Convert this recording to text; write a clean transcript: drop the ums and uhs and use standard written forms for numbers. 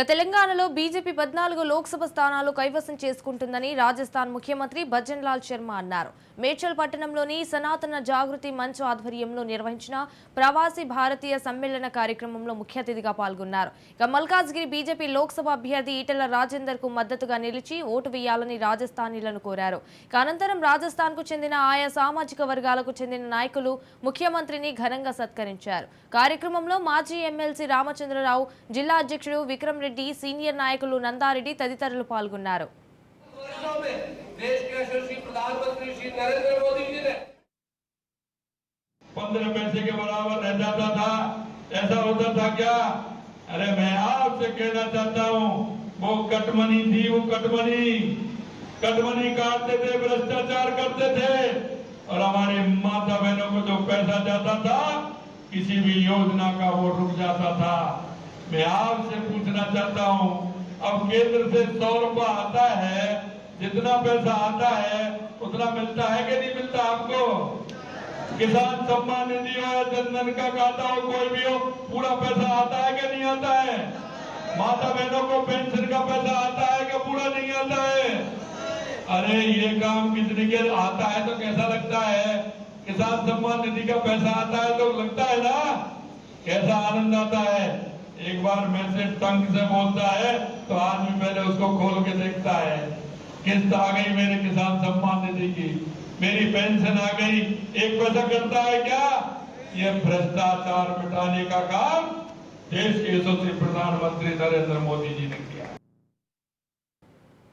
తెలంగాణలో బీజేపీ 14 లోక్సభ స్థానాలు కైవసం చేసుకుంటుందని రాజస్థాన్ ముఖ్యమంత్రి భజన్ లాల్ శర్మ అన్నారు. మేడ్చల్ పట్టణంలోని సనాతన జాగృతి మంచ్ ఆధ్వర్యంలో నిర్వహించిన ప్రవాసీ భారతీయ సమ్మేళన కార్యక్రమంలో ముఖ్య అతిథిగా పాల్గొన్నారు. మల్కాజ్గిరి బీజేపీ లోక్సభ అభ్యర్థి ఈటెల రాజేందర్ కు మద్దతుగా నిలిచి ఓటు వేయాలని రాజస్థానీలను కోరారు. అనంతరం రాజస్థాన్ కు చెందిన ఆయా సామాజిక వర్గాలకు చెందిన నాయకులు ముఖ్యమంత్రిని ఘనంగా సత్కరించారు. కార్యక్రమంలో మాజీ ఎమ్మెల్సీ రామచంద్రరావు, జిల్లా అధ్యక్షుడు విక్రమ్ రెడ్డి, సీనియర్ నాయకులు నందారెడ్డి తదితరులు పాల్గొన్నారు. 15 पैसे के बराबर रह जाता था, ऐसा होता था क्या? अरे मैं आपसे कहना चाहता हूँ, वो कटमनी थी, वो कटमनी काटते थे, भ्रष्टाचार करते थे, और हमारे माता बहनों को जो पैसा जाता था किसी भी योजना का वो रुक जाता था। मैं आपसे पूछना चाहता हूँ, अब केंद्र से 100 रुपया आता है, जितना पैसा आता है उतना मिलता है कि नहीं मिलता आपको? किसान सम्मान निधि हो या जनधन का खाता हो, कोई भी हो, पूरा पैसा आता है कि नहीं आता है? माता बहनों को पेंशन का पैसा आता है कि पूरा नहीं आता है? अरे ये काम कितने के आता है तो कैसा लगता है? किसान सम्मान निधि का पैसा आता है तो लगता है ना, कैसा आनंद आता है। एक बार मैसेज टंग से बोलता है तो आदमी पहले उसको खोल के देखता है, किस्त आ गई मेरे किसान सम्मान निधि की, मेरी पेंशन आ गई। एक पैसा करता है क्या? ये भ्रष्टाचार मिटाने का काम देश के यशस्वी प्रधानमंत्री नरेंद्र मोदी जी ने किया।